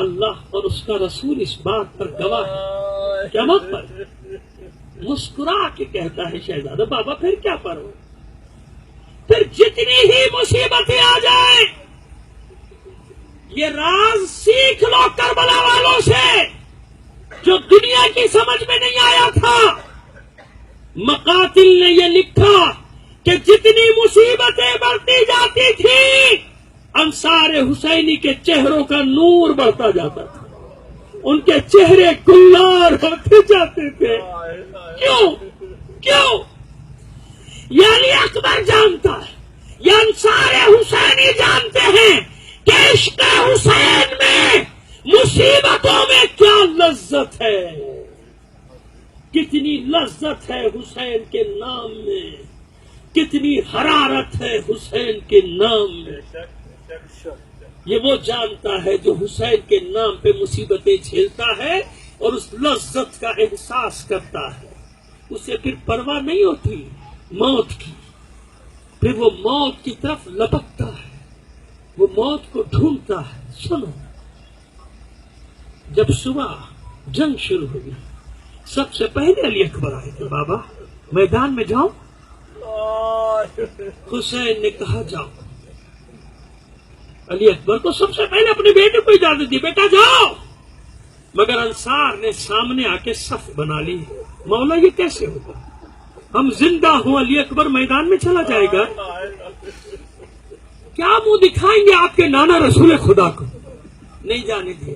اللہ اور اس کا رسول اس بات پر گواہ ہے۔ قیامت پر مسکرا کے کہتا ہے شہزادہ بابا پھر کیا پڑھو، پھر جتنی ہی مصیبتیں آ جائیں یہ راز سیکھ لو کربلا والوں سے جو دنیا کی سمجھ میں نہیں آیا تھا۔ مقاتل نے یہ لکھا کہ جتنی مصیبتیں بڑھتی جاتی تھیں انصار حسینی کے چہروں کا نور بڑھتا جاتا تھا، ان کے چہرے گلار ہوتے جاتے تھے۔ کیوں؟ یعنی اکبر جانتا ہے، یہ انصار حسینی جانتے ہیں کہ عشق حسین میں مصیبتوں میں کیا لذت ہے، کتنی لذت ہے حسین کے نام میں، کتنی حرارت ہے حسین کے نام میں۔ یہ وہ جانتا ہے جو حسین کے نام پہ مصیبتیں جھیلتا ہے اور اس لذت کا احساس کرتا ہے، اسے پھر پرواہ نہیں ہوتی موت کی، پھر وہ موت کی طرف لپکتا ہے، وہ موت کو ڈھونڈتا ہے۔ سنو، جب صبح جنگ شروع ہوئی سب سے پہلے علی اکبر آئے تھے، بابا میدان میں جاؤ۔ حسین نے کہا جاؤ۔ علی اکبر کو سب سے پہلے اپنے بیٹے کو اجازت دی، بیٹا جاؤ، مگر انصار نے سامنے آ کے صف بنا لی۔ مولا یہ کیسے ہوگا، ہم زندہ ہوں، علی اکبر میدان میں چلا جائے گا، کیا منہ دکھائیں گے آپ کے نانا رسول خدا کو؟ نہیں جانے دیا،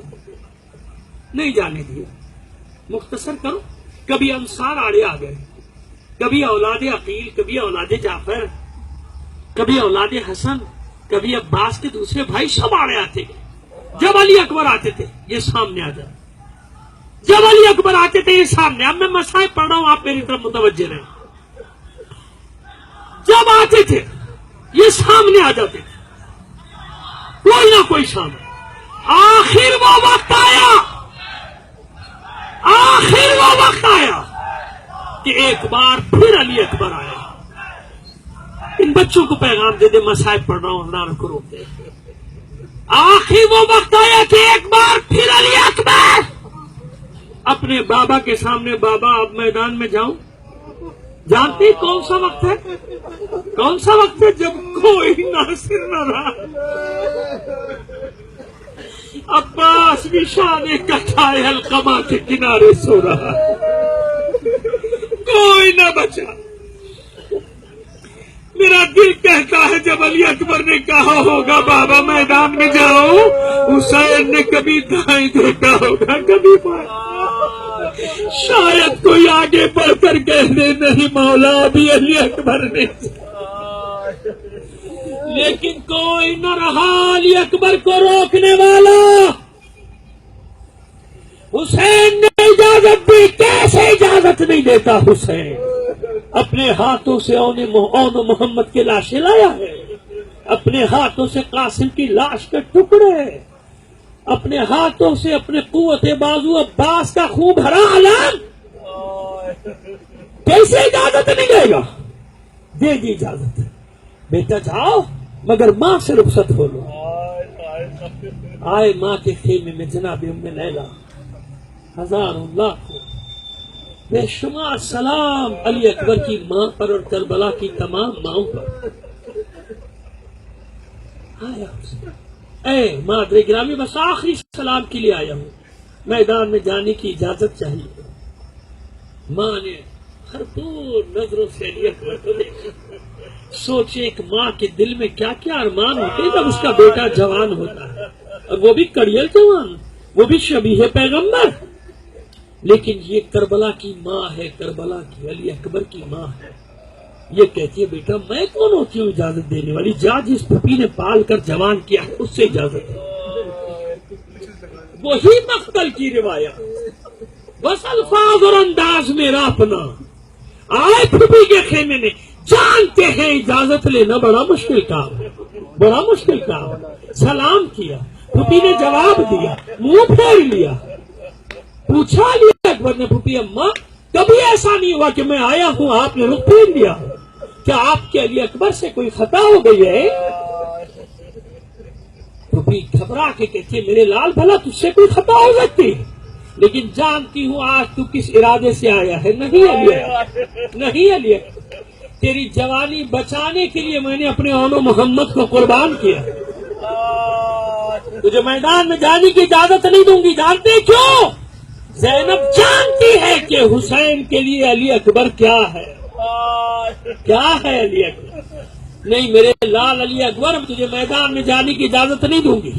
نہیں جانے دیا۔ مختصر کرو، کبھی انصار آڑے آ گئے، کبھی اولاد عقیل، کبھی اولاد جعفر، کبھی اولاد حسن، کبھی عباس کے دوسرے بھائی، سب آڑے آتے گئے۔ جب علی اکبر آتے تھے یہ سامنے آ جائے، جب علی اکبر آتے تھے یہ سامنے۔ اب میں مسائل پڑھ رہا ہوں، آپ میری طرف متوجہ رہیں۔ جب آتے تھے یہ سامنے آ جاتے تھے، کوئی نہ کوئی سامنے۔ آخر وہ وقت آیا کہ ایک بار پھر علی اکبر آیا۔ ان بچوں کو پیغام دے دے، مسائل پڑھ رہا ہوں، نہ کو روک دے۔ آخر وہ وقت آیا کہ ایک بار پھر علی اکبر اپنے بابا کے سامنے، بابا اب میدان میں جاؤں؟ جانتے کون سا وقت ہے؟ کون سا وقت ہے؟ جب کوئی ناصر نہ رہا، عباس بھی شان کٹائے القما کے کنارے سو رہا، کوئی نہ بچا۔ میرا دل کہتا ہے جب علی اکبر نے کہا ہوگا بابا میدان میں جاؤ، حسین نے کبھی دائیں دیکھا ہوگا، کبھی بائیں۔ شاید کوئی آگے بڑھ کر کہہ دے نہیں مولا ابھی علی اکبر نے، لیکن کوئی نہ رہا علی اکبر کو روکنے والا۔ حسین نے اجازت دی، کیسے اجازت نہیں دیتا حسین؟ اپنے ہاتھوں سے اون محمد کی لاشیں لایا ہے، اپنے ہاتھوں سے قاسم کی لاش کے ٹکڑے، اپنے ہاتھوں سے اپنے قوت بازو عباس کا خون بھرا علم، کیسے اجازت نہیں دے گا؟ دے دی اجازت، بیٹا جاؤ، مگر ماں سے رخصت ہو لو۔ آئے ماں کے خیمے میں جناب ام لیلہ، ہزاروں لاکھوں بے شمار سلام علی اکبر کی ماں پر اور کربلا کی تمام ماؤں پر۔ آیا اے مادر گرامی، بس آخری سلام کے لیے آیا ہوں، میدان میں جانے کی اجازت چاہیے۔ ماں نے بھرپور نظروں سے علی اکبر کو دیکھا۔ سوچے ایک ماں کے دل میں کیا کیا ارمان ہوتے جب اس کا بیٹا جوان ہوتا ہے، اور وہ بھی کڑیل جوان، وہ بھی شبیہ پیغمبر۔ لیکن یہ کربلا کی ماں ہے، کربلا کی علی اکبر کی ماں ہے۔ یہ کہتی ہے بیٹا میں کون ہوتی ہوں اجازت دینے والی، جا جس پھپھی نے پال کر جوان کیا ہے اس سے اجازت ہے۔ وہی مقتل کی روایت، بس الفاظ اور انداز میرا اپنا۔ آئے پھپھی کے خیمے میں، جانتے ہیں اجازت لینا بڑا مشکل کام ہے، بڑا مشکل کام ہے۔ سلام کیا، پھپھی نے جواب دیا، منہ پھیر لیا۔ پوچھا علی اکبر نے پھپھی اماں کبھی ایسا نہیں ہوا کہ میں آیا ہوں آپ نے رخ پھیر لیا، کیا آپ کے علی اکبر سے کوئی خطا ہو گئی ہے؟ پھوپھی گھبرا کے کہتی ہے میرے لال بھلا تجھ سے کوئی خطا ہو سکتی ہے، لیکن جانتی ہوں آج تو کس ارادے سے آیا ہے۔ نہیں علی اکبر، نہیں علی اکبر، تیری جوانی بچانے کے لیے میں نے اپنے اون و محمد کو قربان کیا، تجھے میدان میں جانے کی اجازت نہیں دوں گی۔ جانتے کیوں؟ زینب جانتی ہے کہ حسین کے لیے علی اکبر کیا ہے، کیا ہے علی اکبر۔ نہیں میرے لال علی اکبر، تجھے میدان میں جانے کی اجازت نہیں دوں گی۔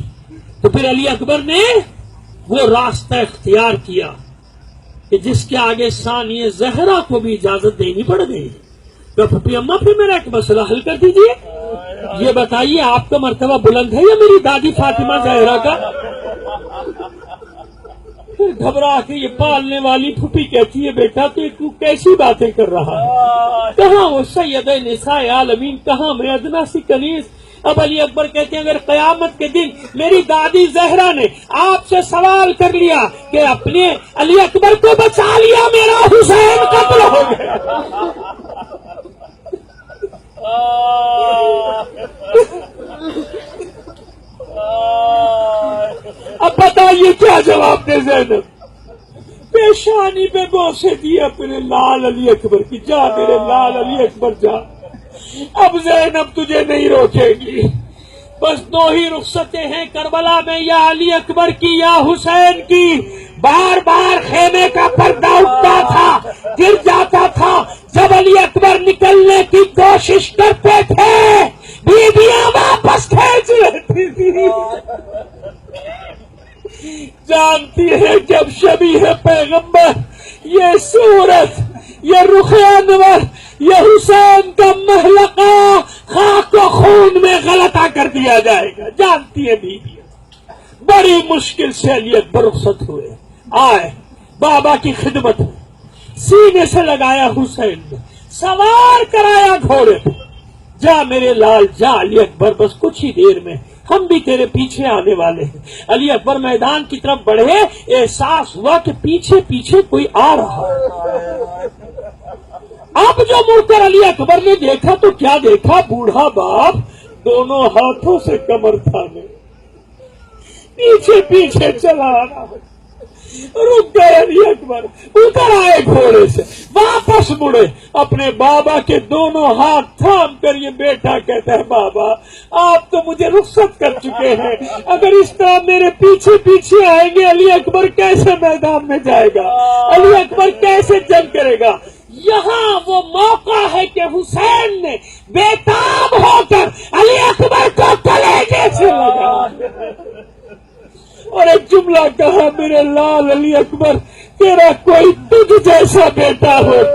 تو پھر علی اکبر نے وہ راستہ اختیار کیا کہ جس کے آگے ثانیہ زہرا کو بھی اجازت دینی پڑ گئی۔ تو پھپھی اماں پھر میرا ایک مسئلہ حل کر دیجیے، یہ بتائیے آپ کا مرتبہ بلند ہے یا میری دادی فاطمہ زہرا کا؟ پھر گھبرا کے یہ پالنے والی پھپھی کہتی ہے بیٹا تو کیسی باتیں کر رہا ہے، کہاں وہ سید نساء عالمین، کہاں میں ادنا سی کنیز۔ اب علی اکبر کہتے ہیں اگر قیامت کے دن میری دادی زہرا نے آپ سے سوال کر لیا کہ اپنے علی اکبر کو بچا لیا، میرا حسین قتل ہو گیا، اب بتائیے کیا جواب دے زینب؟ پیشانی پہ بوسے دیے اپنے لال علی اکبر کی، جا میرے لال علی اکبر جا، اب زینب تجھے نہیں روکے گی، بس دو ہی رخصتیں ہیں کربلا میں، یا علی اکبر کی یا حسین کی۔ بار بار خیمے کا پردہ اٹھتا تھا، گر جاتا تھا، جب علی اکبر نکلنے کی کوشش کرتے تھے بیویاں واپس کھینچ لیتی تھی۔ جانتی ہے جب شبیہ پیغمبر، یہ صورت، یہ رخ انور، یہ حسین کا محلقہ خاک و خون میں غلطہ کر دیا جائے گا، جانتی ہے بیوی۔ بڑی مشکل سے علی اکبر رخصت ہوئے، آئے بابا کی خدمت میں، سینے سے لگایا حسین نے، سوار کرایا گھوڑے پہ، جا میرے لال جا علی اکبر، بس کچھ ہی دیر میں ہم بھی تیرے پیچھے آنے والے ہیں۔ علی اکبر میدان کی طرف بڑھے، احساس ہوا کہ پیچھے پیچھے کوئی آ رہا ہے۔ اب جو مڑ کر علی اکبر نے دیکھا تو کیا دیکھا؟ بوڑھا باپ دونوں ہاتھوں سے کمر تھامے پیچھے پیچھے چلا رہا ہے۔ رک گئے علی اکبر، اتر آئے گھوڑے سے، واپس مڑے، اپنے بابا کے دونوں ہاتھ تھام کر یہ بیٹا کہتا ہے بابا آپ تو مجھے رخصت کر چکے ہیں، اگر اس طرح میرے پیچھے پیچھے آئیں گے علی اکبر کیسے میدان میں جائے گا، علی اکبر کیسے جنگ کرے گا؟ یہاں وہ موقع ہے کہ حسین نے بےتاب ہو کر علی اکبر کو کلیجے سے لگا اور ایک جملہ کہا، میرے لال علی اکبر تیرا کوئی تجھ جیسا بیٹا ہو